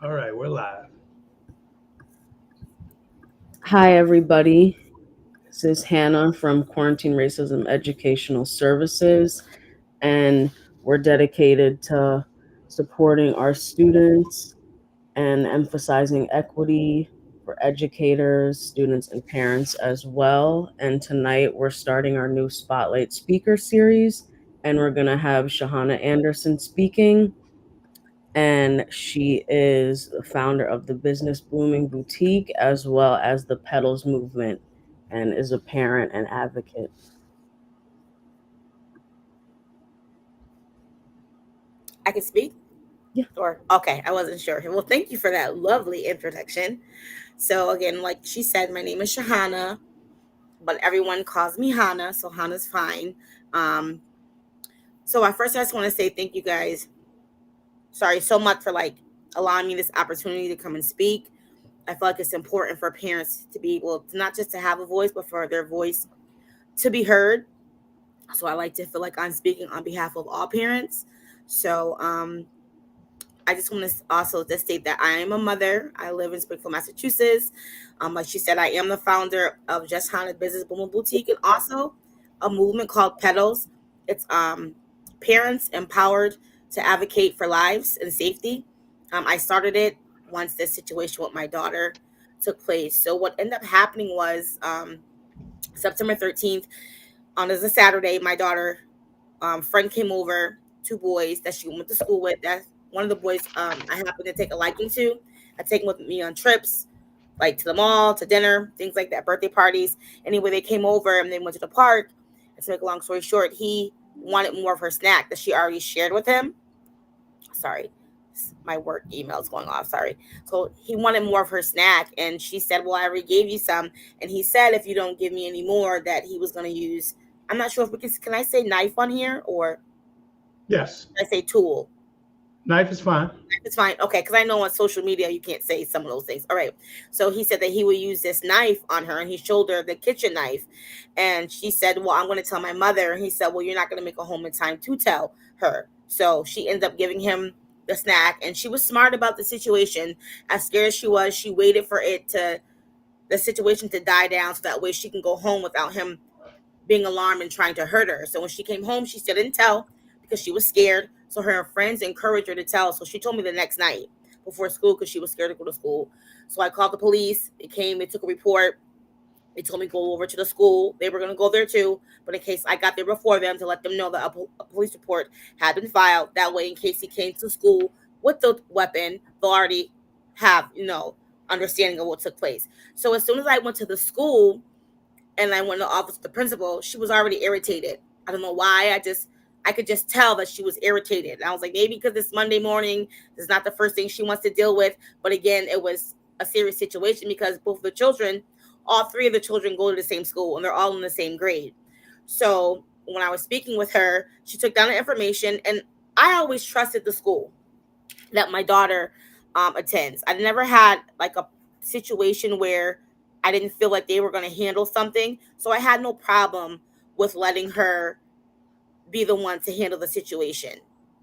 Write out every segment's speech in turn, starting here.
All right, we're live. Hi, everybody. This is Hannah from Quarantine Racism Educational Services, and we're dedicated to supporting our students and emphasizing equity for educators, students, and parents as well. And tonight we're starting our new Spotlight Speaker Series, and we're going to have Shahana Anderson speaking, and she is the founder of the Business Blooming Boutique as well as the Petals Movement, and is a parent and advocate. I can speak? Yeah. Or okay, I wasn't sure. Well, thank you for that lovely introduction. So again, like she said, my name is Shahana, but everyone calls me Hannah, so Hannah's fine. Um, so I first I just want to say thank you guys. Sorry so much for like allowing me this opportunity to come and speak. I feel like it's important for parents to be able to not just to have a voice, but for their voice to be heard. So I like to feel like I'm speaking on behalf of all parents. So I just want to also just state that I am a mother. I live in Springfield, Massachusetts. Like she said, I am the founder of Just Hana Business Woman Boutique and also a movement called Petals. It's parents empowered to advocate for lives and safety. I started it once this situation with my daughter took place. So what ended up happening was September 13th, on as a Saturday, my daughter friend came over, two boys that she went to school with. That one of the boys I happen to take a liking to. I take him with me on trips, like to the mall, to dinner, things like that, birthday parties. Anyway, they came over and they went to the park. And to make a long story short, he wanted more of her snack that she already shared with him. Sorry, my work email is going off. Sorry. So he wanted more of her snack, and she said, "Well, I already gave you some." And he said, "If you don't give me any more, that he was going to use." I'm not sure if we can I say knife on here or Yes, I say tool. knife is fine. It's fine. Okay, because I know on social media you can't say some of those things. All right. So he said that he would use this knife on her, and he showed her the kitchen knife. And she said, "Well, I'm going to tell my mother." And he said, "Well, you're not going to make it home in time to tell her." So she ended up giving him the snack, and she was smart about the situation. As scared as she waited for the situation to die down so that way she can go home without him being alarmed and trying to hurt her. So when she came home, she still didn't tell because she was scared. So her friends encouraged her to tell. So she told me the next night before school because she was scared to go to school. So I called the police. They came, they took a report. They told me to go over to the school. They were going to go there too, but in case I got there before them to let them know that a police report had been filed. That way, in case he came to school with the weapon, they'll already have, understanding of what took place. So as soon as I went to the school, and I went to the office with the principal, she was already irritated. I don't know why. I could just tell that she was irritated. And I was like, maybe because it's Monday morning, this is not the first thing she wants to deal with. But again, it was a serious situation because both of the children, all three of the children go to the same school and they're all in the same grade. So when I was speaking with her, she took down the information, and I always trusted the school that my daughter attends. I never had like a situation where I didn't feel like they were going to handle something. So I had no problem with letting her be the one to handle the situation.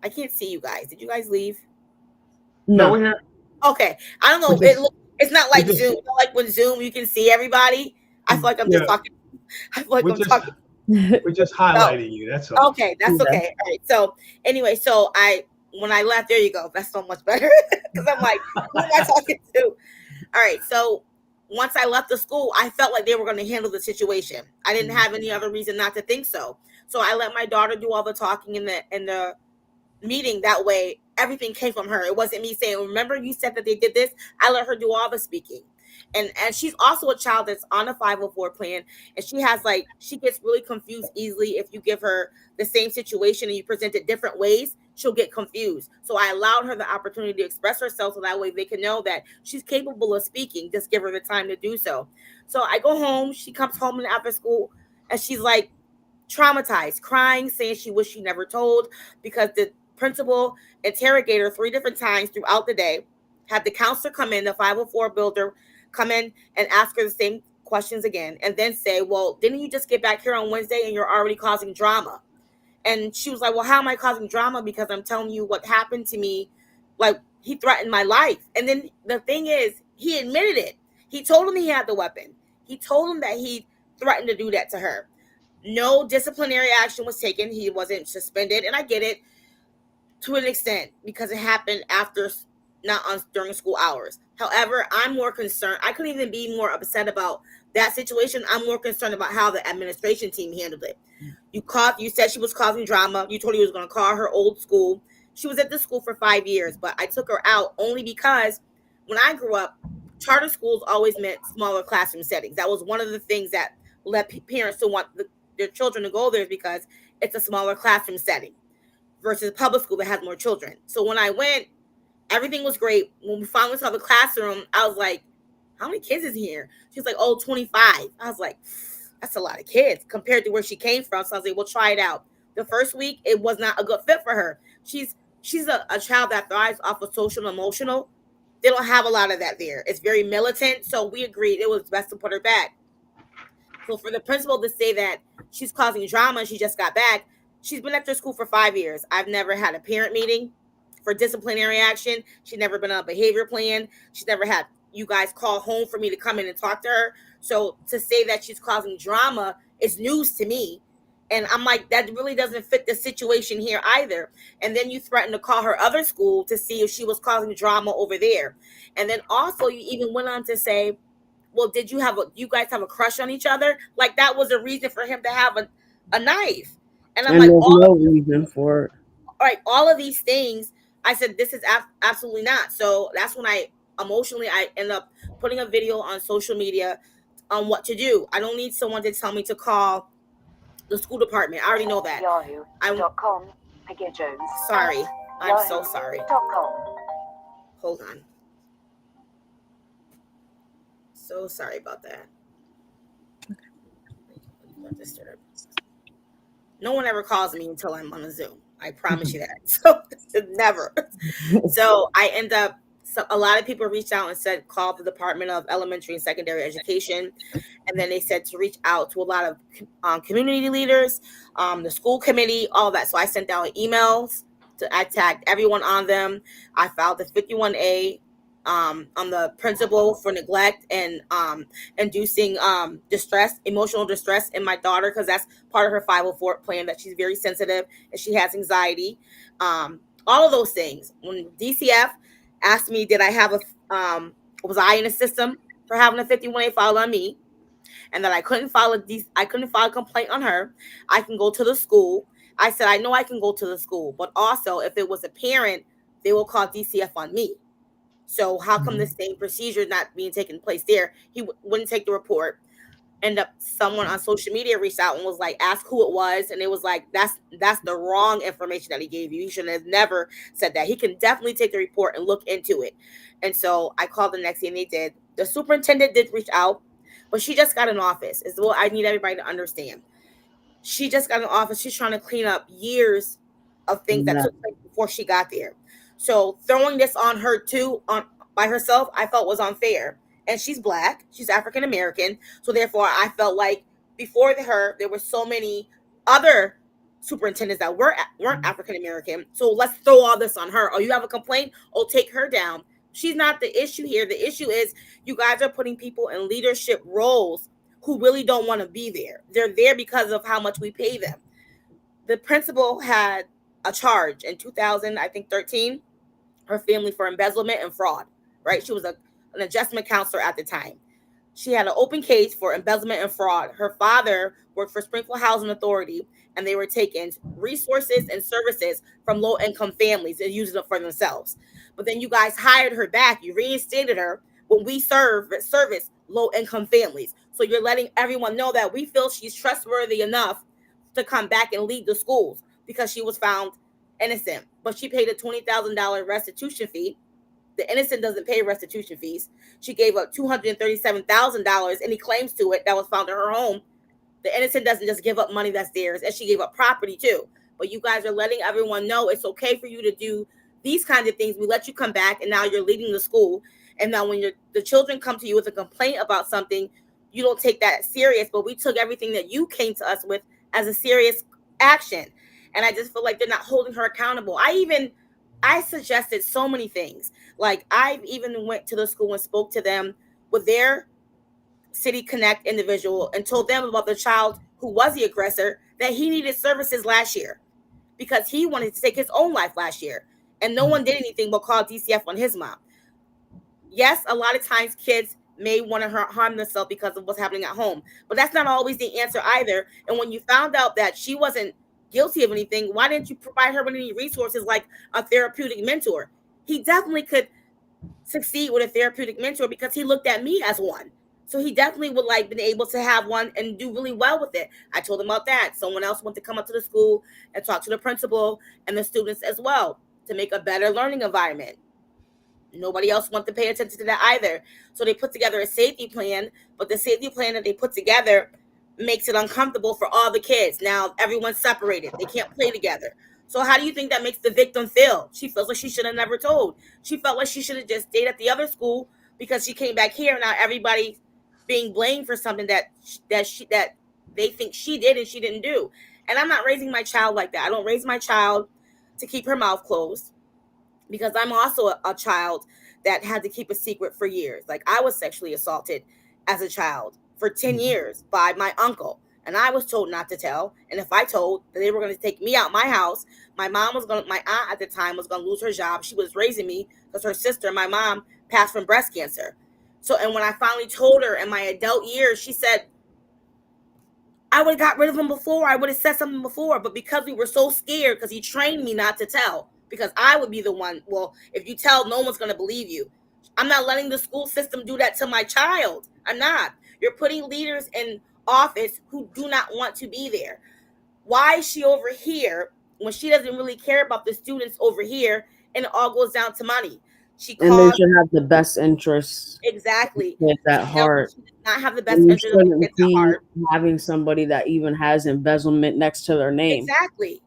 I can't see you guys. Did you guys leave? No, No. we're here. Okay. I don't We know. just, It's not we like just, Zoom. Not like when Zoom you can see everybody. I feel like I'm just yeah, talking. I feel like we I'm just, talking. we're just So highlighting you. That's all. okay, that's Yeah. okay. All right. So anyway, so I when I left, there you go. That's so much better because I'm like, who am I talking to? All right. So once I left the school, I felt like they were going to handle the situation. I didn't have any other reason not to think so. So I let my daughter do all the talking in the meeting. That way, everything came from her. It wasn't me saying, "Remember, you said that they did this." I let her do all the speaking. And she's also a child that's on a 504 plan, and she gets really confused easily if you give her the same situation and you present it different ways. She'll get confused. So I allowed her the opportunity to express herself so that way they can know that she's capable of speaking. Just give her the time to do so. So I go home. She comes home after school, and she's like traumatized, crying, saying she wished she never told because the principal interrogated her three different times throughout the day, had the counselor come in, the 504 builder come in and ask her the same questions again, and then say, "Well, didn't you just get back here on Wednesday and you're already causing drama?" And she was like, "Well, how am I causing drama? Because I'm telling you what happened to me, like he threatened my life. And then the thing is, he admitted it. He told him he had the weapon. He told him that he threatened to do that to her. No disciplinary action was taken. He wasn't suspended. And I get it to an extent because it happened after, not on during school hours. However, I'm more concerned. I couldn't even be more upset about that situation. I'm more concerned about how the administration team handled it. You said she was causing drama. You told her you was going to call her old school. She was at the school for 5 years, but I took her out only because when I grew up, charter schools always meant smaller classroom settings. That was one of the things that led parents to want their children to go there, because it's a smaller classroom setting versus public school that has more children. So when I went, everything was great. When we finally saw the classroom, I was like, how many kids is here? She's like, oh, 25. I was like, that's a lot of kids compared to where she came from. So I was like, we'll try it out. The first week, it was not a good fit for her. She's a child that thrives off of social and emotional. They don't have a lot of that there. It's very militant. So we agreed it was best to put her back. So for the principal to say that she's causing drama, she just got back. She's been at their school for 5 years. I've never had a parent meeting for disciplinary action. She's never been on a behavior plan. She's never had you guys call home for me to come in and talk to her. So to say that she's causing drama is news to me. And I'm like, that really doesn't fit the situation here either. And then you threatened to call her other school to see if she was causing drama over there. And then also you even went on to say, well, did you guys have a crush on each other? Like that was a reason for him to have a knife. And I'm like, there's no reason for it. All right, all of these things, I said, this is absolutely not. So that's when I end up putting a video on social media on what to do. I don't need someone to tell me to call the school department. I already know that. Yahoo.com. Peggy Jones. Sorry. I'm so sorry. Yahoo.com. Hold on. So sorry about that. No one ever calls me until I'm on a Zoom. I promise you that. So never. So I end up, a lot of people reached out and said, call the Department of Elementary and Secondary Education. And then they said to reach out to a lot of community leaders, the school committee, all that. So I sent out emails. I tagged everyone on them. I filed the 51A on the principal for neglect and inducing emotional distress in my daughter, because that's part of her 504 plan, that she's very sensitive and she has anxiety. All of those things. When DCF asked me, did I have was I in the system for having a 51A filed on me, and that I couldn't file a complaint on her. I can go to the school. I said, I know I can go to the school, but also if it was a parent, they will call DCF on me. So how come the same procedure not being taken place there? He wouldn't take the report. End up someone on social media reached out and was like, ask who it was. And it was like, that's the wrong information that he gave you. He should have never said that. He can definitely take the report and look into it. And so I called the next day and they did. The superintendent did reach out, but she just got an office, is what I need everybody to understand. She just got an office. She's trying to clean up years of things that took place before she got there. So throwing this on her too, by herself, I felt was unfair. And she's Black, she's African American. So therefore, I felt like before her, there were so many other superintendents that weren't African American. So let's throw all this on her. Oh, you have a complaint? Oh, take her down. She's not the issue here. The issue is you guys are putting people in leadership roles who really don't want to be there. They're there because of how much we pay them. The principal had a charge in 2013, her family for embezzlement and fraud, right? She was an adjustment counselor at the time. She had an open case for embezzlement and fraud. Her father worked for Springfield Housing Authority, and they were taking resources and services from low-income families and using it for themselves. But then you guys hired her back. You reinstated her when we service low-income families. So you're letting everyone know that we feel she's trustworthy enough to come back and lead the schools because she was found innocent. But she paid a $20,000 restitution fee. The innocent doesn't pay restitution fees. She gave up $237,000, any claims to it that was found in her home. The innocent doesn't just give up money that's theirs, and she gave up property too. But you guys are letting everyone know it's okay for you to do these kinds of things. We let you come back, and now you're leading the school. And now when the children come to you with a complaint about something, you don't take that serious. But we took everything that you came to us with as a serious action. And I just feel like they're not holding her accountable. I even I suggested so many things. Like I even went to the school and spoke to them with their City Connect individual and told them about the child who was the aggressor, that he needed services last year because he wanted to take his own life last year. And no one did anything but call DCF on his mom. Yes, a lot of times kids may want to harm themselves because of what's happening at home, but that's not always the answer either. And when you found out that she wasn't guilty of anything, why didn't you provide her with any resources like a therapeutic mentor? He definitely could succeed with a therapeutic mentor because he looked at me as one. So he definitely would like been able to have one and do really well with it. I told him about that. Someone else went to come up to the school and talk to the principal and the students as well to make a better learning environment. Nobody else wanted to pay attention to that either. So they put together a safety plan, but the safety plan that they put together makes it uncomfortable for all the kids. Now everyone's separated. They can't play together. So how do you think that makes the victim feel? She feels like she should have never told. She felt like she should have just stayed at the other school because she came back here. Now everybody being blamed for something that they think she did and she didn't do. And I'm not raising my child like that. I don't raise my child to keep her mouth closed, because I'm also a child that had to keep a secret for years. Like I was sexually assaulted as a child for 10 years by my uncle. And I was told not to tell. And if I told, they were going to take me out my house. My aunt at the time was going to lose her job. She was raising me because her sister, my mom, passed from breast cancer. So, and when I finally told her in my adult years, she said, I would have got rid of him before. I would have said something before. But because we were so scared, because he trained me not to tell, because I would be the one, well, if you tell, no one's going to believe you. I'm not letting the school system do that to my child. I'm not. You're putting leaders in office who do not want to be there. Why is she over here when she doesn't really care about the students over here, and it all goes down to money? And they should have the best interests. Exactly. At heart. She does not have the best interests at heart. Having somebody that even has embezzlement next to their name. Exactly.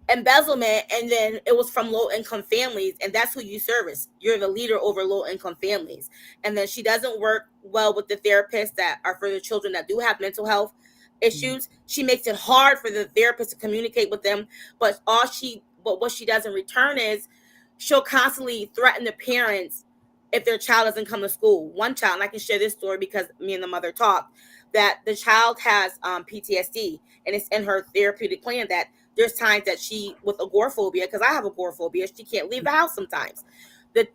Embezzlement, and then it was from low-income families, and that's who you service. You're the leader over low-income families. And then she doesn't work well with the therapists that are for the children that do have mental health issues. She makes it hard for the therapist to communicate with them, but what she does in return is she'll constantly threaten the parents if their child doesn't come to school. One child, and I can share this story because me and the mother talked, that the child has PTSD, and it's in her therapeutic plan that there's times that she, with agoraphobia, because I have agoraphobia, she can't leave the house sometimes. The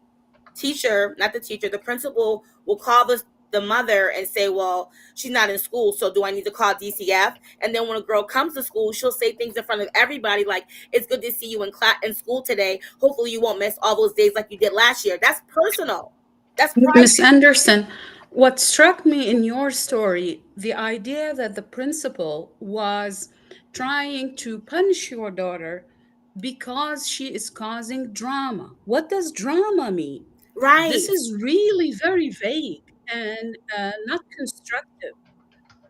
principal will call the mother and say, well, she's not in school, so do I need to call DCF? And then when a girl comes to school, she'll say things in front of everybody like, it's good to see you in school today. Hopefully you won't miss all those days like you did last year. That's personal. That's private. Ms. Anderson, what struck me in your story, the idea that the principal was trying to punish your daughter because she is causing drama. What does drama mean? Right. This is really very vague and not constructive.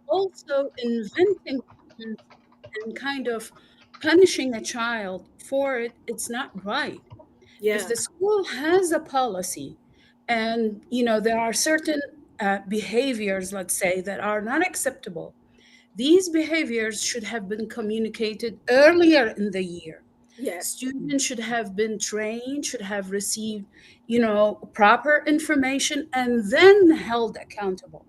Also, inventing and kind of punishing a child for it, it's not right. Yeah. If the school has a policy and, there are certain behaviors, let's say, that are not acceptable, these behaviors should have been communicated earlier in the year. Yes. Students should have been trained, should have received, proper information, and then held accountable.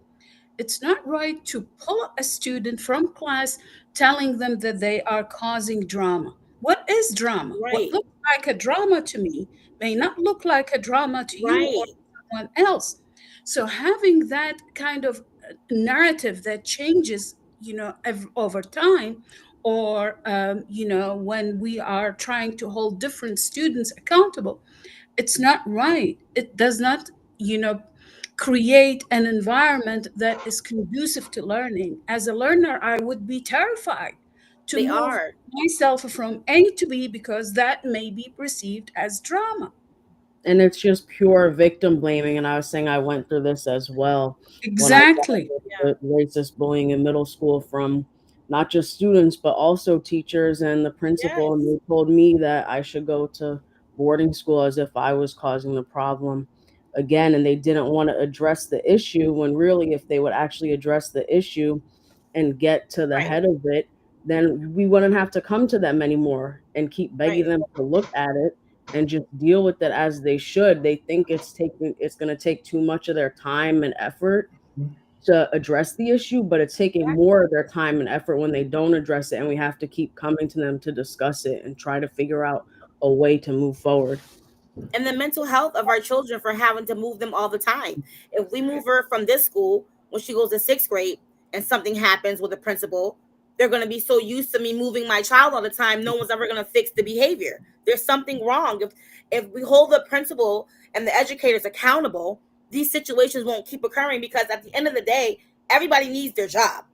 It's not right to pull a student from class telling them that they are causing drama. What is drama? Right. What looks like a drama to me may not look like a drama to you or someone else. So having that kind of narrative that changes, over time, or, when we are trying to hold different students accountable, it's not right. It does not, create an environment that is conducive to learning. As a learner, I would be terrified to move myself from A to B because that may be perceived as drama. And it's just pure victim blaming. And I was saying I went through this as well. Exactly. Racist bullying in middle school from not just students, but also teachers and the principal. Yes. And they told me that I should go to boarding school as if I was causing the problem again. And they didn't want to address the issue, when really, if they would actually address the issue and get to the head of it, then we wouldn't have to come to them anymore and keep begging them to look at it and just deal with it as they should. They think it's going to take too much of their time and effort to address the issue, but it's taking more of their time and effort when they don't address it, and we have to keep coming to them to discuss it and try to figure out a way to move forward. And the mental health of our children for having to move them all the time. If we move her from this school when she goes to 6th grade and something happens with the principal, they're going to be so used to me moving my child all the time, no one's ever going to fix the behavior. There's something wrong. If we hold the principal and the educators accountable, these situations won't keep occurring, because at the end of the day, everybody needs their job.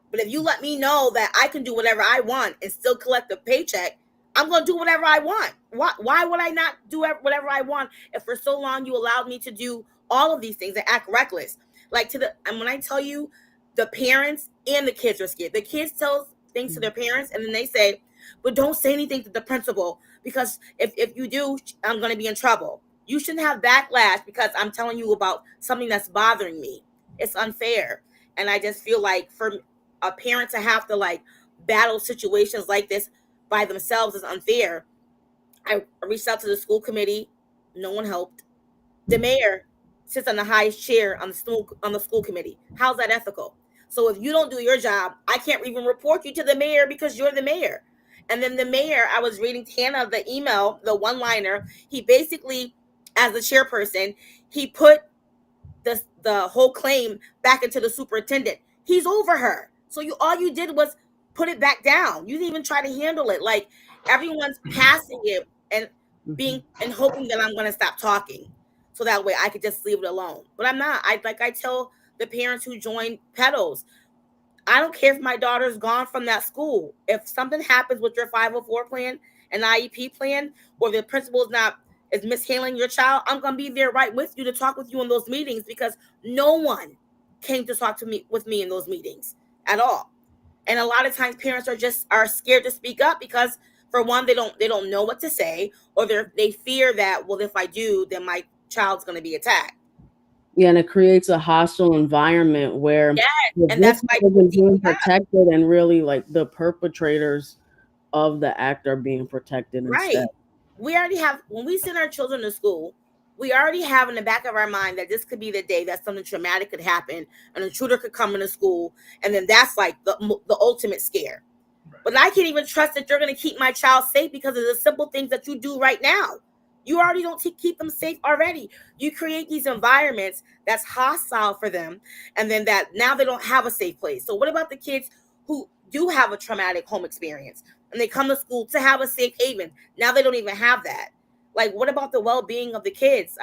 But if you let me know that I can do whatever I want and still collect a paycheck, I'm going to do whatever I want. Why would I not do whatever I want if for so long you allowed me to do all of these things and act reckless? And when I tell you, the parents and the kids are scared. The kids tell things to their parents, and then they say, but don't say anything to the principal, because if you do, I'm going to be in trouble. You shouldn't have backlash because I'm telling you about something that's bothering me. It's unfair. And I just feel like for a parent to have to battle situations like this by themselves is unfair. I reached out to the school committee. No one helped. The mayor sits on the highest chair on the school committee. How's that ethical? So if you don't do your job, I can't even report you to the mayor because you're the mayor. And then the mayor, I was reading Tana the email, the one-liner. He basically, as the chairperson, he put the whole claim back into the superintendent. He's over her. So all you did was put it back down. You didn't even try to handle it. Like, everyone's passing it and hoping that I'm going to stop talking, so that way I could just leave it alone. But I'm not. I tell the parents who join pedos, I don't care if my daughter's gone from that school. If something happens with your 504 plan and IEP plan, or the principal is mishandling your child, I'm going to be there right with you to talk with you in those meetings, because no one came to talk with me in those meetings at all. And a lot of times parents are scared to speak up because, for one, they don't know what to say, or they fear that, well, if I do, then my child's going to be attacked. Yeah, and it creates a hostile environment where and that's why being protected, and really the perpetrators of the act are being protected instead. We already have, when we send our children to school, we already have in the back of our mind that this could be the day that something traumatic could happen, an intruder could come into school, and then that's the ultimate scare. But I can't even trust that you're going to keep my child safe because of the simple things that you do right now. You already don't keep them safe already. You create these environments that's hostile for them, and then that now they don't have a safe place. So what about the kids who do have a traumatic home experience and they come to school to have a safe haven? Now they don't even have that. What about the well-being of the kids?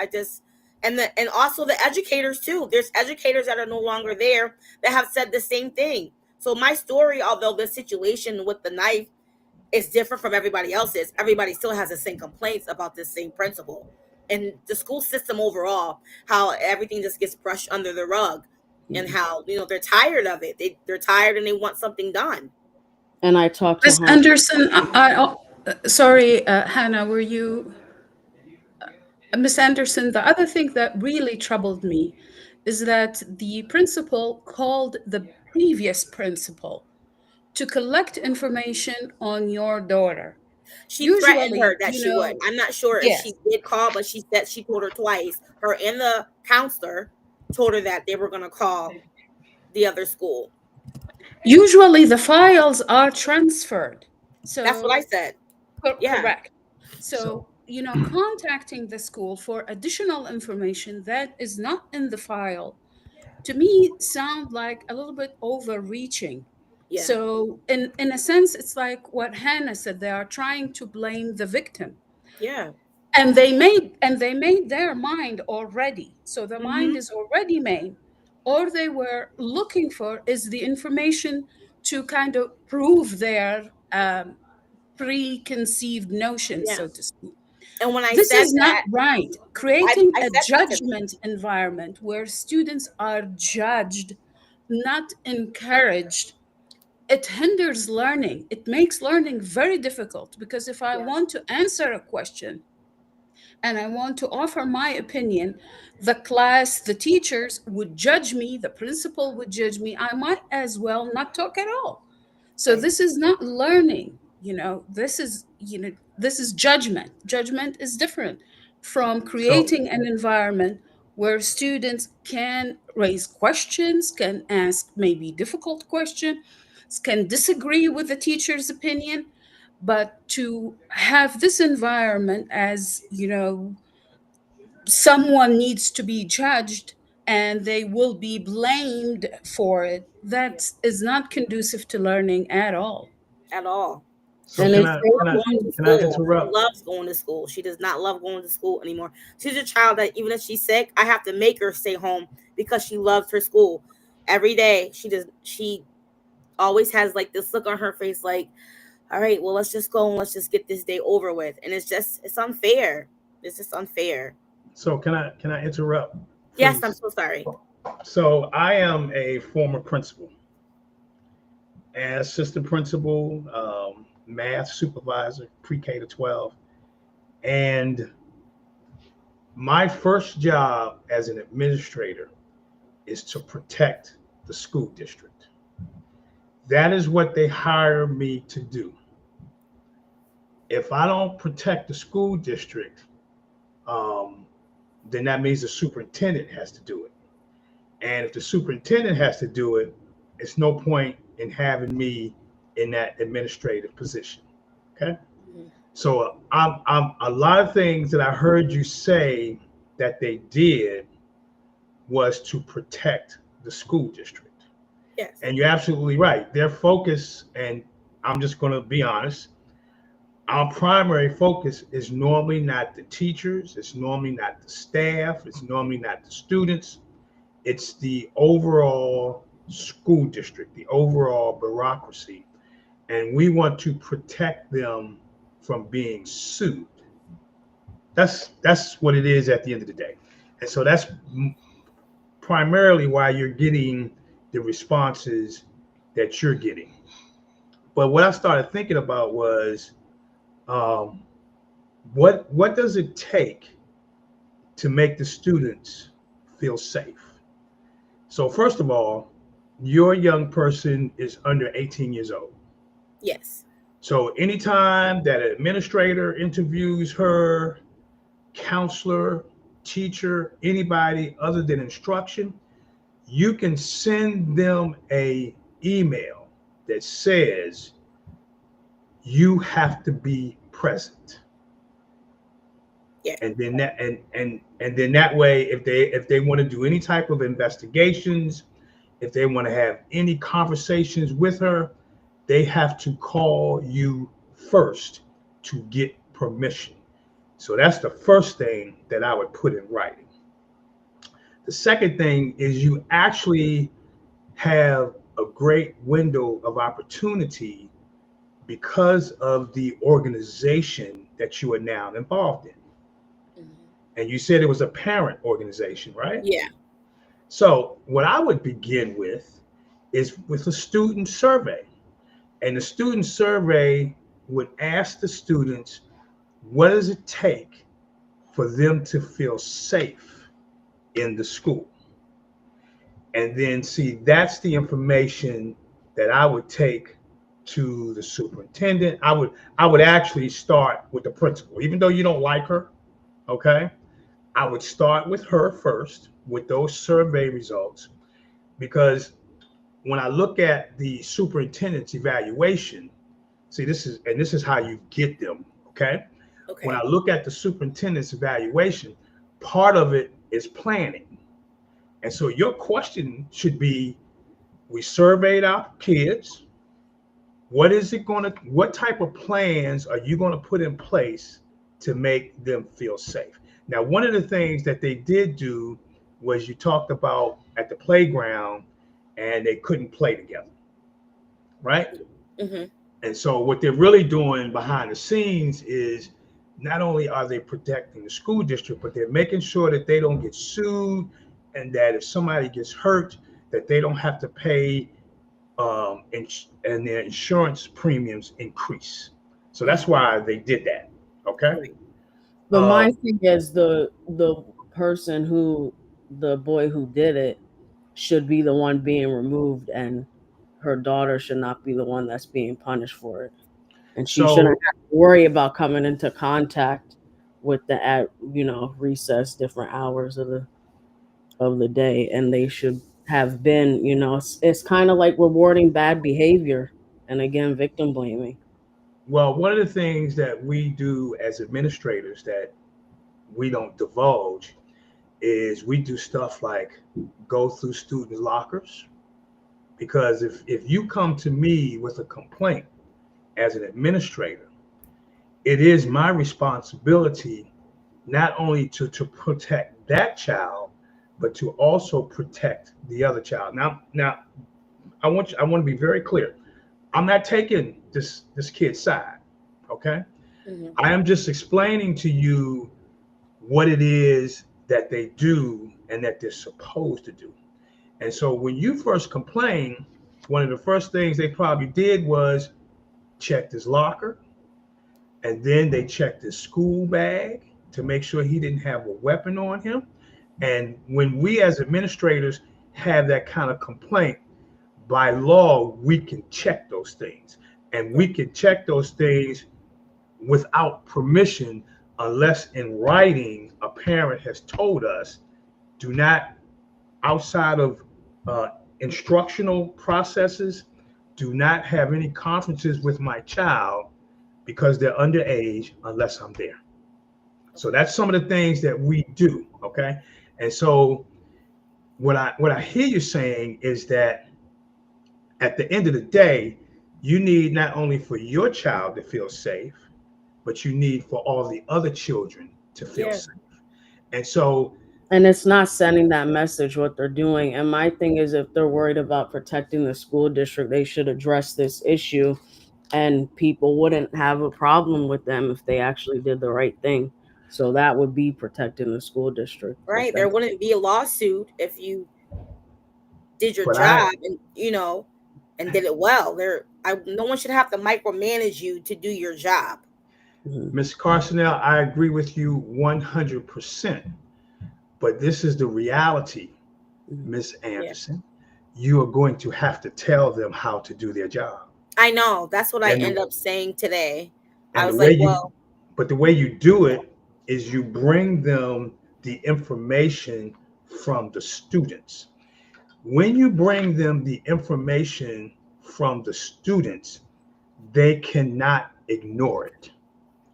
And also the educators too. There's educators that are no longer there that have said the same thing. So my story, although the situation with the knife is different from everybody else's, everybody still has the same complaints about this same principal. And the school system overall, how everything just gets brushed under the rug, and how they're tired of it. They're tired and they want something done. And I talked to Ms. Anderson. Sorry, Hannah, were you? Ms. Anderson, the other thing that really troubled me is that the principal called the previous principal to collect information on your daughter. She threatened her that she would. I'm not sure if she did call, but she said she told her twice. Her and the counselor told her that they were going to call the other school. Usually the files are transferred. So that's what I said. Correct. So contacting the school for additional information that is not in the file, to me, sound like a little bit overreaching. Yeah. So in a sense, it's like what Hannah said, they are trying to blame the victim. Yeah. And they made their mind already. So the mind is already made. All they were looking for is the information to kind of prove their preconceived notions, so to speak. And when this is not right. Creating a judgment environment where students are judged, not encouraged, it hinders learning. It makes learning very difficult, because if I want to answer a question and I want to offer my opinion, the class, the teachers would judge me, the principal would judge me. I might as well not talk at all. So this is not learning. this is judgment. Judgment is different from creating an environment where students can raise questions, can ask maybe difficult questions, can disagree with the teacher's opinion, but to have this environment as, someone needs to be judged and they will be blamed for it, that is not conducive to learning at all. At all. So And can it's I Going can I to can I school. She interrupt? loves going to school. She does not love going to school anymore. She's a child that even if she's sick, I have to make her stay home because she loves her school. Every day she always has like this look on her face like, all right, well, let's just go and let's just get this day over with. And it's unfair. It's just unfair. So can I interrupt? Yes, please? I'm so sorry. So I am a former principal, and assistant principal, math supervisor, pre-K to 12. And my first job as an administrator is to protect the school district. That is what they hire me to do. If I don't protect the school district, then that means the superintendent has to do it. And if the superintendent has to do it, it's no point in having me in that administrative position. Okay. So I'm a lot of things that I heard you say that they did was to protect the school district. Yes. And you're absolutely right. Their focus, and I'm just going to be honest, our primary focus is normally not the teachers, it's normally not the staff, it's normally not the students. It's the overall school district, the overall bureaucracy. And we want to protect them from being sued. That's what it is at the end of the day. And so that's primarily why you're getting the responses that you're getting. But what I started thinking about was, what does it take to make the students feel safe? So first of all, your young person is under 18 years old. Yes. So anytime that an administrator interviews her, counselor, teacher, anybody other than instruction, you can send them a email that says you have to be present. Yeah. And then that and then that way, if they want to do any type of investigations, if they want to have any conversations with her, they have to call you first to get permission. So that's the first thing that I would put in writing. The second thing is you actually have a great window of opportunity because of the organization that you are now involved in. And you said it was a parent organization, right? Yeah. So what I would begin with is with a student survey. And the student survey would ask the students, what does it take for them to feel safe in the school? And then see, that's the information that I would take to the superintendent. I would actually start with the principal, even though you don't like her, okay? I would start with her first with those survey results, because when I look at the superintendent's evaluation, see, this is how you get them, okay? Okay. When I look at the superintendent's evaluation, part of it is planning. And so your question should be, we surveyed our kids. What type of plans are you going to put in place to make them feel safe? Now, one of the things that they did do was you talked about at the playground and they couldn't play together, right? Mm-hmm. And so what they're really doing behind the scenes is not only are they protecting the school district, but they're making sure that they don't get sued, and that if somebody gets hurt, that they don't have to pay and their insurance premiums increase. So that's why they did that. Okay. But my thing is the person the boy who did it should be the one being removed, and her daughter should not be the one that's being punished for it. And she shouldn't have to worry about coming into contact with the at recess, different hours of the day, and they should have been, it's kind of like rewarding bad behavior and again victim blaming. Well, one of the things that we do as administrators that we don't divulge is we do stuff like go through student lockers, because if you come to me with a complaint as an administrator, it is my responsibility not only to protect that child, but to also protect the other child. Now, I want to be very clear. I'm not taking this kid's side, okay? Mm-hmm. I am just explaining to you what it is that they do and that they're supposed to do. And so when you first complained, one of the first things they probably did was check his locker, and then they checked his school bag to make sure he didn't have a weapon on him. And when we as administrators have that kind of complaint, by law, we can check those things. And we can check those things without permission, unless in writing a parent has told us, do not, outside of instructional processes, do not have any conferences with my child because they're underage unless I'm there. So that's some of the things that we do, okay? And so what I hear you saying is that at the end of the day, you need not only for your child to feel safe, but you need for all the other children to feel safe. And so, and it's not sending that message what they're doing. And my thing is, if they're worried about protecting the school district, they should address this issue, and people wouldn't have a problem with them if they actually did the right thing. So that would be protecting the school district. Right. There wouldn't be a lawsuit if you did your job and did it well. No one should have to micromanage you to do your job. Ms. Carsonell, I agree with you 100%. But this is the reality, Ms. Anderson. Yeah. You are going to have to tell them how to do their job. I know. That's what I end up saying today. I was like, But the way you do it is you bring them the information from the students. When you bring them the information from the students, they cannot ignore it,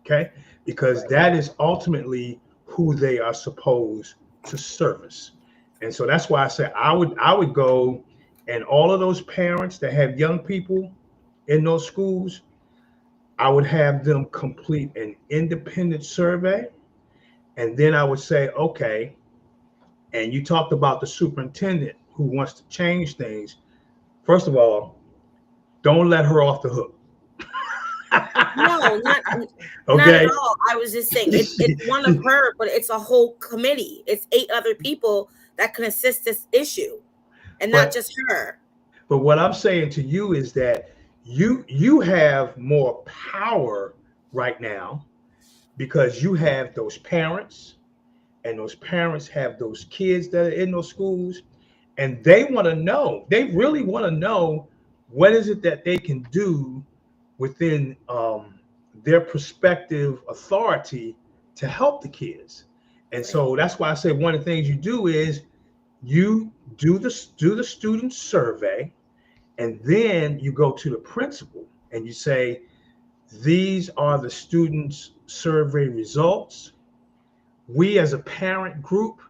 okay? Because that is ultimately who they are supposed to service. And so that's why I say I would go, and all of those parents that have young people in those schools, I would have them complete an independent survey. And then I would say, okay, and you talked about the superintendent who wants to change things. First of all, don't let her off the hook. No, not at all. I was just saying it's one of her, but it's a whole committee. It's 8 other people that can assist this issue, and not just her. But what I'm saying to you is that you have more power right now because you have those parents, and those parents have those kids that are in those schools, and they want to know. They really want to know what is it that they can do within their prospective authority to help the kids. And so that's why I say one of the things you do is you do the student survey, and then you go to the principal and you say, these are the students' survey results. We as a parent group,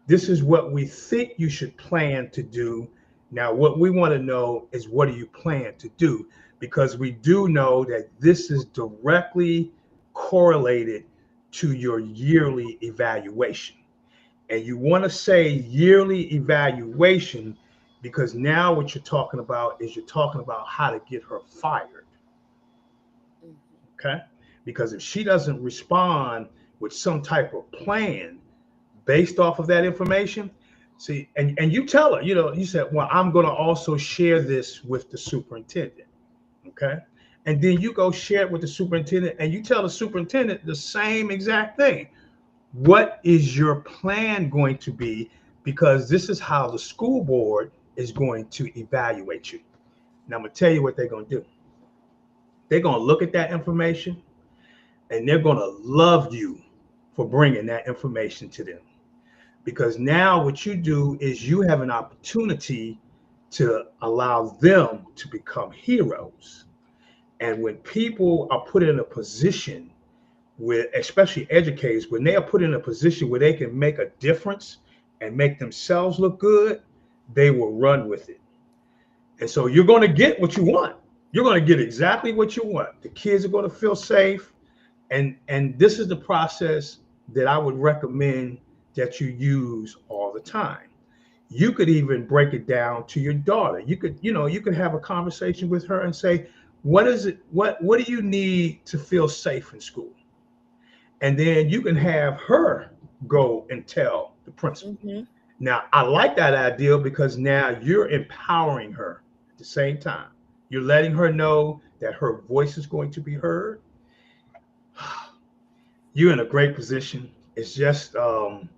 this is what we think you should plan to do. Now, what we want to know is, what do you plan to do? Because we do know that this is directly correlated to your yearly evaluation. And you want to say yearly evaluation because now what you're talking about is you're talking about how to get her fired. Okay? Because if she doesn't respond with some type of plan based off of that information, see, and you tell her, you said, well, I'm going to also share this with the superintendent. Okay. And then you go share it with the superintendent, and you tell the superintendent the same exact thing. What is your plan going to be? Because this is how the school board is going to evaluate you. Now I'm going to tell you what they're going to do. they're going to look at that information and they're going to love you for bringing that information to them. Because now what you do is you have an opportunity to allow them to become heroes. And when people are put in a position where, especially educators, when they are put in a position where they can make a difference and make themselves look good, they will run with it. And so you're going to get what you want. You're going to get exactly what you want. The kids are going to feel safe. And this is the process that I would recommend that you use all the time. You could even break it down to your daughter. You could have a conversation with her and say, what is it? What do you need to feel safe in school? And then you can have her go and tell the principal. Mm-hmm. Now, I like that idea because now you're empowering her at the same time. You're letting her know that her voice is going to be heard. You're in a great position. It's just, and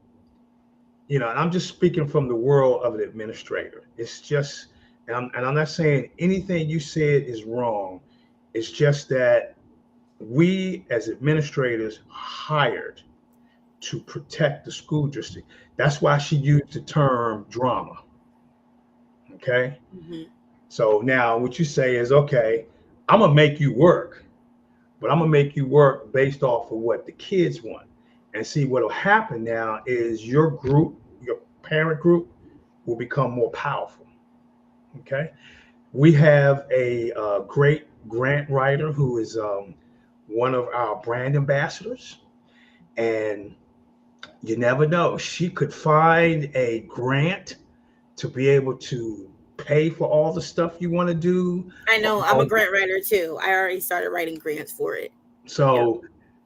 I'm just speaking from the world of an administrator. It's just, and I'm not saying anything you said is wrong. It's just that we as administrators hired to protect the school district. That's why she used the term drama. Okay. Mm-hmm. So now what you say is, okay, I'm going to make you work, but I'm going to make you work based off of what the kids want. And see, what will happen now is your group, your parent group, will become more powerful. Okay. We have a great grant writer who is one of our brand ambassadors. And you never know, she could find a grant to be able to pay for all the stuff you want to do. I know, I'm a grant writer too. I already started writing grants for it. So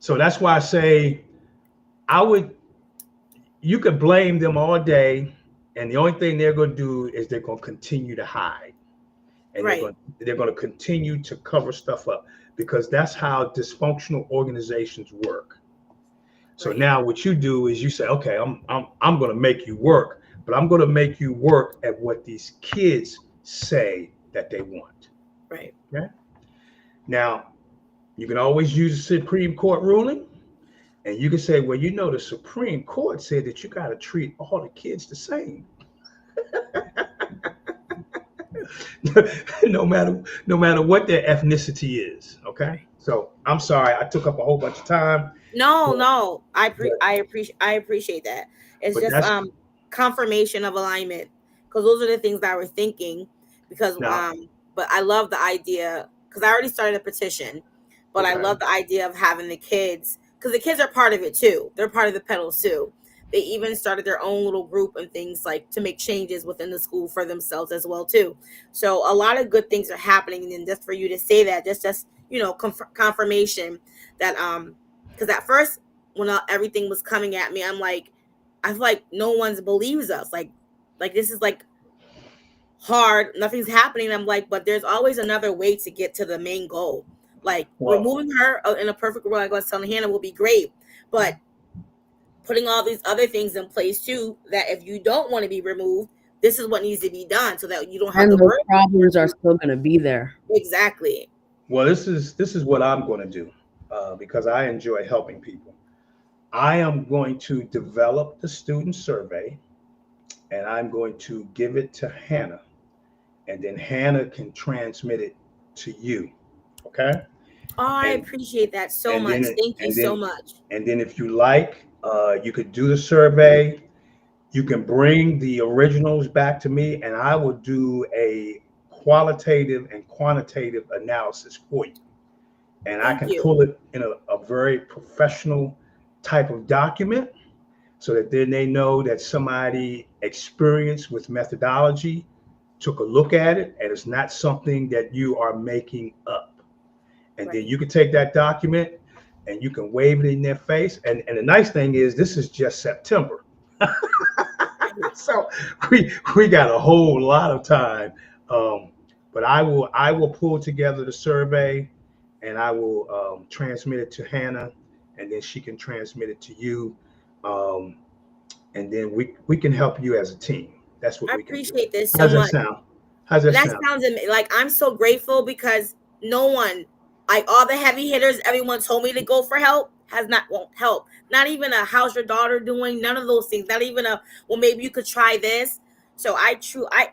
that's why I say you could blame them all day, and the only thing they're going to do is they're going to continue to hide. And they're going to continue to cover stuff up, because that's how dysfunctional organizations work. So now what you do is you say, okay, I'm going to make you work, but I'm going to make you work at what these kids say that they want. Right. Okay. Now, you can always use a Supreme Court ruling, and you can say, well, the Supreme Court said that you got to treat all the kids the same. no matter what their ethnicity is. Okay. So I'm sorry I took up a whole bunch of time. No, I appreciate that. It's just confirmation of alignment, because those are the things that I was thinking. Because but I love the idea, because I already started a petition, but I love the idea of having the kids, because the kids are part of it too. They're part of the pedals too. They even started their own little group and things like to make changes within the school for themselves as well too. So a lot of good things are happening, and just for you to say that, just confirmation that because at first when everything was coming at me, I'm like, I feel like no one believes us. Like this is like hard. Nothing's happening. I'm like, but there's always another way to get to the main goal. Like removing her in a perfect world, like I was telling Hannah, will be great, but putting all these other things in place too, that if you don't want to be removed, this is what needs to be done, so that you don't have and the problems are still going to be there. Exactly. Well, this is what I'm going to do, because I enjoy helping people. I am going to develop the student survey, and I'm going to give it to Hannah, and then Hannah can transmit it to you. Okay. Oh, I appreciate that so much. Thank you so much. And then if you like, you could do the survey. You can bring the originals back to me, and I will do a qualitative and quantitative analysis for you. And I can pull it in a very professional type of document, so that then they know that somebody experienced with methodology took a look at it, and it's not something that you are making up. And then you can take that document and you can wave it in their face. And the nice thing is, this is just September. So we got a whole lot of time. But I will pull together the survey, and I will transmit it to Hannah, and then she can transmit it to you. And then we can help you as a team. That's what we can do. I appreciate this so much. How's that sound? Sounds like, I'm so grateful, because no one Like all the heavy hitters, everyone told me to go for help won't help. Not even a how's your daughter doing? None of those things. Not even a well, maybe you could try this. So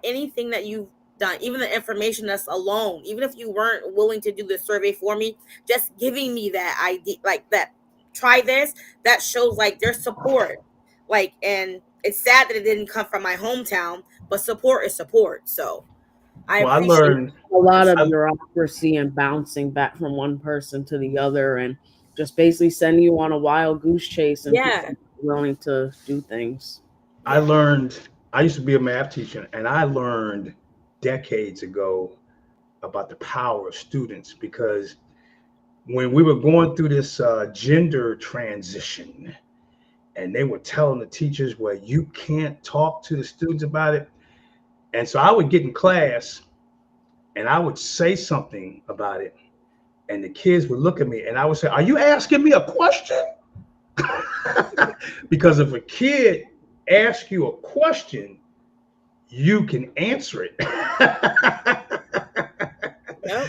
anything that you've done, even the information that's alone, even if you weren't willing to do the survey for me, just giving me that idea, like that, try this, that shows like their support. Like, and it's sad that it didn't come from my hometown, but support is support. So I Well, I appreciate learned A lot of I- bureaucracy and bouncing back from one person to the other, and just basically sending you on a wild goose chase, and Yeah. people willing to do things. I learned, I used to be a math teacher, and I learned decades ago about the power of students, because when we were going through this gender transition, and they were telling the teachers, well, you can't talk to the students about it. And so I would get in class and I would say something about it, and the kids would look at me and I would say, are you asking me a question? Because if a kid asks you a question, you can answer it. Yep.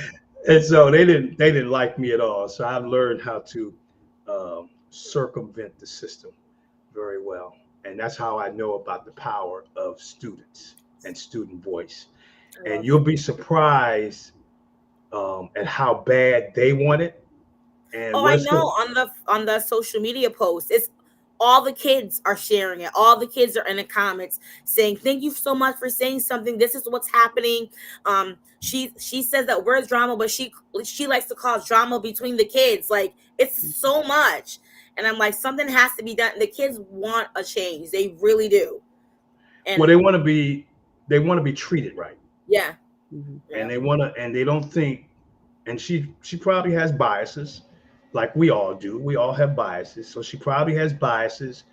And so they didn't like me at all. So I've learned how to circumvent the system very well. And that's how I know about the power of students and student voice. And you'll be surprised at how bad they want it. And I know on the social media posts, it's all the kids are sharing it. All the kids are in the comments saying, "Thank you so much for saying something. This is what's happening." She says that where's drama, but she likes to cause drama between the kids. Like, it's so much, and I'm like, something has to be done. The kids want a change. They really do. And well, they want to be treated right. Yeah. And they don't think, and she probably has biases, like we all do. We all have biases. So she probably has biases,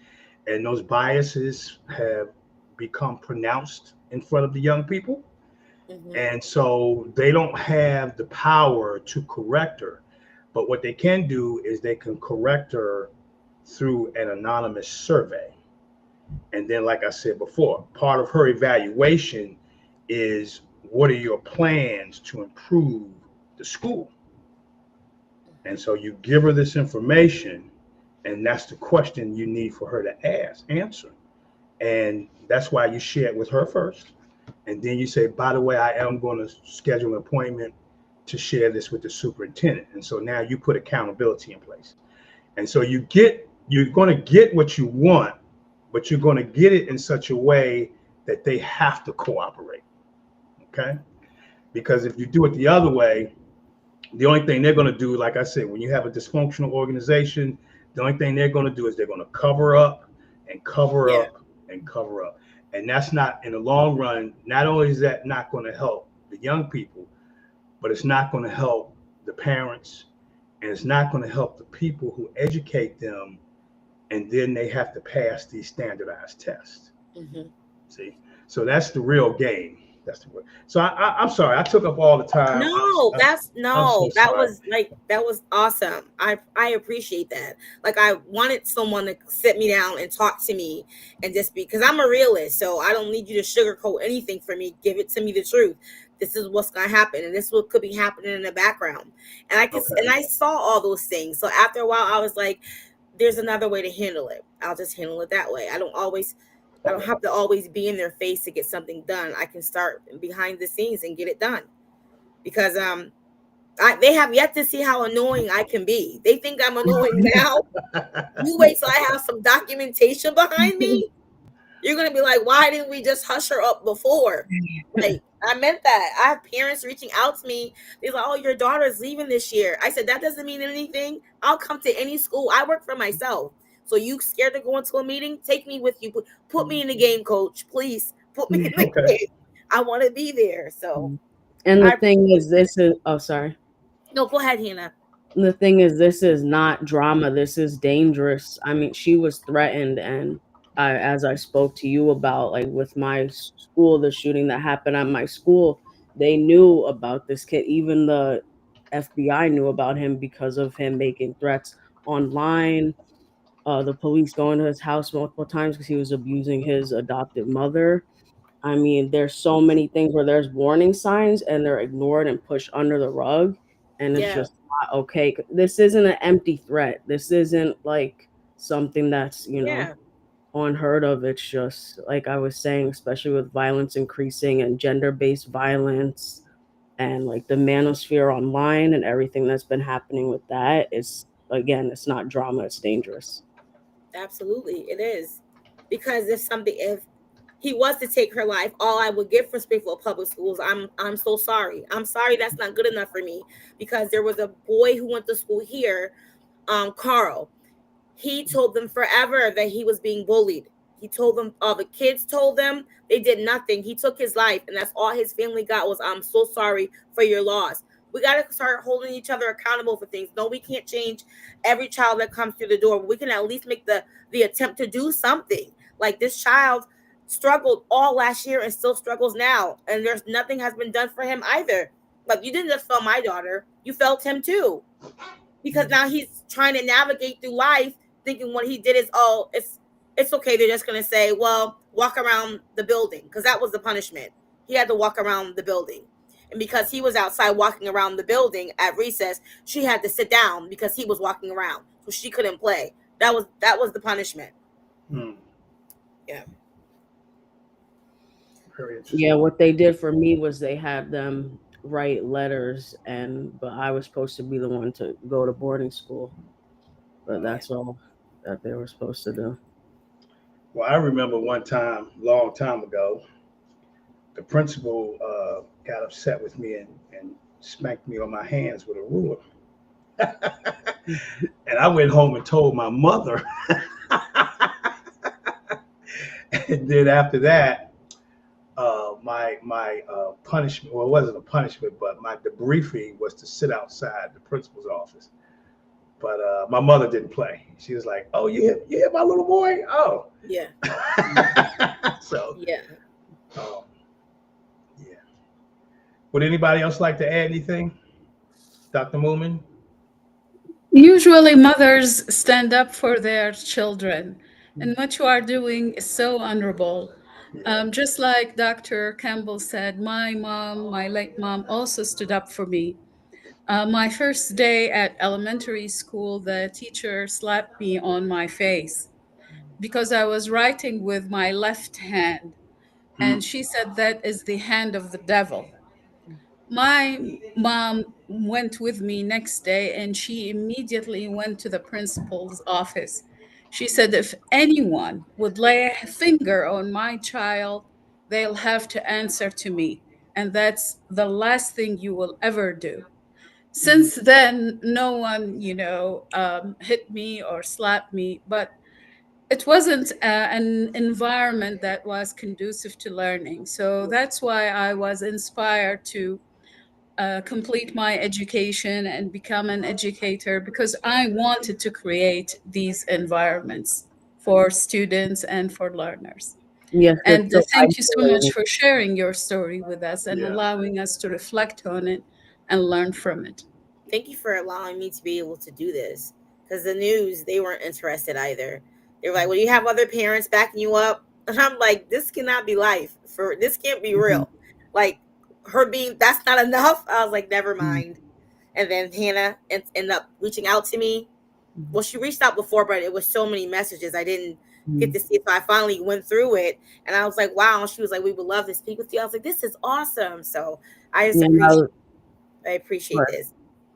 and those biases have become pronounced in front of the young people. Mhm. And so they don't have the power to correct her. But what they can do is they can correct her through an anonymous survey. And then, like I said before, part of her evaluation is, what are your plans to improve the school? And so you give her this information, and that's the question you need for her to answer. And that's why you share it with her first. And then you say, by the way, I am going to schedule an appointment to share this with the superintendent. And so now you put accountability in place. And so you're going to get what you want, but you're going to get it in such a way that they have to cooperate. Okay? Because if you do it the other way, the only thing they're going to do, like I said, when you have a dysfunctional organization, the only thing they're going to do is they're going to cover up and cover up and cover up. And that's not, in the long run, not only is that not going to help the young people, but it's not going to help the parents, and it's not going to help the people who educate them, and then they have to pass these standardized tests. Mhm. See? So that's the real game. That's the word. So I'm sorry, I took up all the time. That was awesome. I appreciate that. Like, I wanted someone to sit me down and talk to me, and just because I'm a realist, so I don't need you to sugarcoat anything for me. Give it to me the truth. This is what's gonna happen, and this is what could be happening in the background. And I saw all those things. So after a while, I was like, there's another way to handle it. I'll just handle it that way. I don't have to always be in their face to get something done. I can start behind the scenes and get it done, because they have yet to see how annoying I can be. They think I'm annoying now. You wait till I have some documentation behind me. You're gonna be like, why didn't we just hush her up before? Like, I meant that. I have parents reaching out to me. They're like, oh, your daughter's leaving this year. I said, that doesn't mean anything. I'll come to any school. I work for myself. So you scared to go into a meeting? Take me with you. Put me in the game, coach. Please put me in the game. I want to be there. So, and the thing is, sorry. No, go ahead, Hannah. The thing is, this is not drama. This is dangerous. I mean, she was threatened, and as I spoke to you about, like with my school, the shooting that happened at my school, they knew about this kid. Even the FBI knew about him because of him making threats online. The police going to his house multiple times because he was abusing his adopted mother. I mean, there's so many things where there's warning signs and they're ignored and pushed under the rug, and it's just not okay. This isn't an empty threat. This isn't like something that's, Yeah. unheard of. It's just like I was saying, especially with violence increasing and gender-based violence and like the manosphere online and everything that's been happening with that, is, again, it's not drama, it's dangerous. Absolutely, it is. Because if he was to take her life, all I would give for Springfield Public Schools, I'm so sorry. I'm sorry, that's not good enough for me. Because there was a boy who went to school here, Carl. He told them forever that he was being bullied. He told them, all the kids told them, they did nothing. He took his life, and that's all his family got was, I'm so sorry for your loss. We got to start holding each other accountable for things. No, we can't change every child that comes through the door, but we can at least make the attempt to do something. Like, this child struggled all last year and still struggles now, and there's nothing has been done for him either. Like, you didn't just fail my daughter, you felt him too, because now he's trying to navigate through life thinking what he did is, oh, it's okay. They're just going to say, well, walk around the building, because that was the punishment. He had to walk around the building. And because he was outside walking around the building at recess, she had to sit down because he was walking around, so she couldn't play. That was the punishment. Yeah. Very interesting. Yeah, what they did for me was they had them write letters, but I was supposed to be the one to go to boarding school. But that's all that they were supposed to do. Well, I remember one time, long time ago, the principal got upset with me and smacked me on my hands with a ruler. And I went home and told my mother. And then after that, my punishment, well, it wasn't a punishment, but my debriefing was to sit outside the principal's office. But my mother didn't play. She was like, "Oh, you hit my little boy? Oh." Yeah. So yeah. Yeah. Would anybody else like to add anything? Dr. Moomin? Usually mothers stand up for their children, and what you are doing is so honorable. Just like Dr. Campbell said, my late mom also stood up for me. My first day at elementary school, the teacher slapped me on my face because I was writing with my left hand. And she said that is the hand of the devil. My mom went with me next day, and she immediately went to the principal's office. She said, if anyone would lay a finger on my child, they'll have to answer to me. And that's the last thing you will ever do. Since then, no one, hit me or slapped me, but it wasn't an environment that was conducive to learning. So that's why I was inspired to complete my education and become an educator, because I wanted to create these environments for students and for learners. Yes, and thank you so much for sharing your story with us and Yeah. allowing us to reflect on it and learn from it. Thank you for allowing me to be able to do this, because the news, they weren't interested either. They were like, well, you have other parents backing you up. And I'm like, this cannot be life. This can't be real. Like, her being, that's not enough. I was like, never mind. And then Hannah ended up reaching out to me. Well, she reached out before, but it was so many messages I didn't get to see. So I finally went through it, and I was like, wow. And she was like, we would love to speak with you. I was like, this is awesome. So I just appreciate this.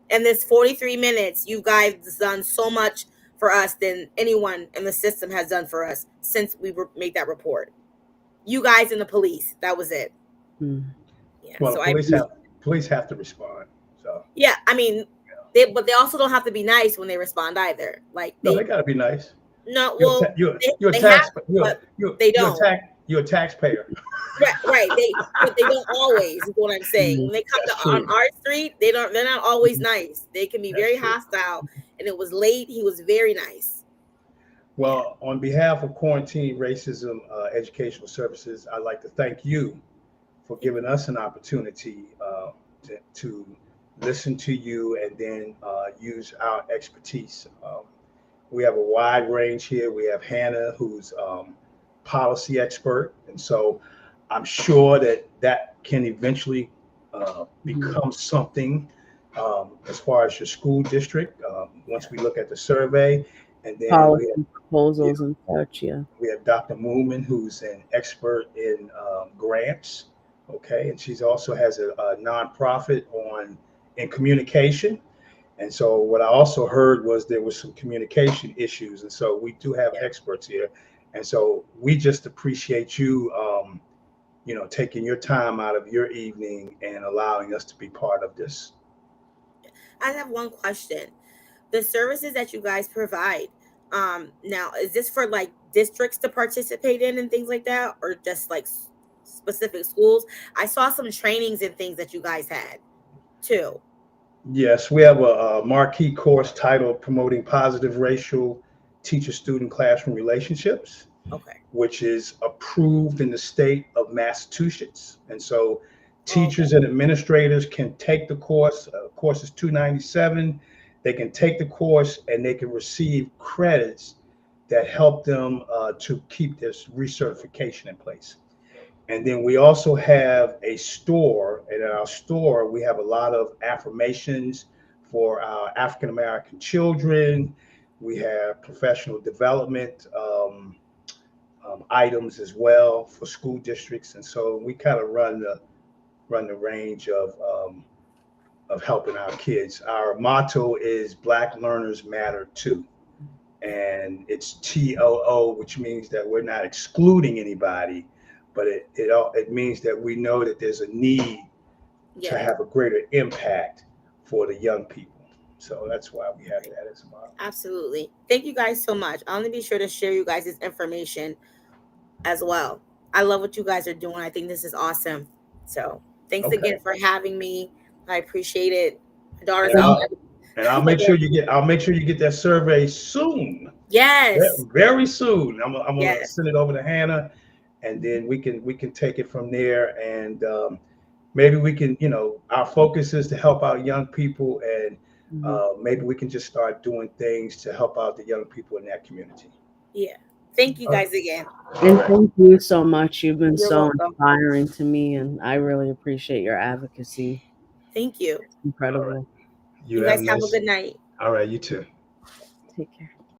And this 43 minutes, you guys done so much for us than anyone in the system has done for us since we made that report. You guys and the police, that was it. Yeah, well, so police have to respond. So yeah, I mean, but they also don't have to be nice when they respond either. Like they gotta be nice. No, well, you're a taxpayer. You're a taxpayer. Right. But they don't always. Is what I'm saying. When they come to on our street, they're not always nice. They can be very hostile. And it was late. He was very nice. Well, on behalf of Quarantine Racism Educational Services, I'd like to thank you for giving us an opportunity to listen to you and then use our expertise. We have a wide range here. We have Hannah, who's policy expert, and so I'm sure that can eventually become something as far as your school district, once we look at the survey, and then Policy proposals and such, yeah. we have Dr. Moolman, who's an expert in grants, okay, and she's also has a nonprofit in communication. And so what I also heard was there was some communication issues, and so we do have experts here, and so we just appreciate you, taking your time out of your evening and allowing us to be part of this. I have one question. The services that you guys provide, now is this for like districts to participate in and things like that, or just like specific schools? I saw some trainings and things that you guys had too. Yes, we have a marquee course titled Promoting Positive Racial Teacher-Student Classroom Relationships, Okay. which is approved in the state of Massachusetts. And so teachers and administrators can take the course. Course is $297. They can take the course and they can receive credits that help them to keep this recertification in place. And then we also have a store, and in our store, we have a lot of affirmations for our African-American children. We have professional development items as well for school districts. And so we kind of run the range of helping our kids. Our motto is Black Learners Matter Too. And it's TOO, which means that we're not excluding anybody, but it means that we know that there's a need to have a greater impact for the young people. So that's why we have that as well. Absolutely. Thank you guys so much. I'll only be sure to share you guys' information as well. I love what you guys are doing. I think this is awesome. So thanks again for having me. I appreciate it. My daughter's and I'll make sure you get that survey soon. Yes. Very soon. I'm gonna send it over to Hannah, and then we can take it from there. And maybe we can, our focus is to help out young people, and maybe we can just start doing things to help out the young people in that community. Yeah. Thank you guys again. And thank you so much. You've been You're so welcome. inspiring to me, and I really appreciate your advocacy. Thank you. Incredible. Right. You guys have a good night. All right, you too. Take care.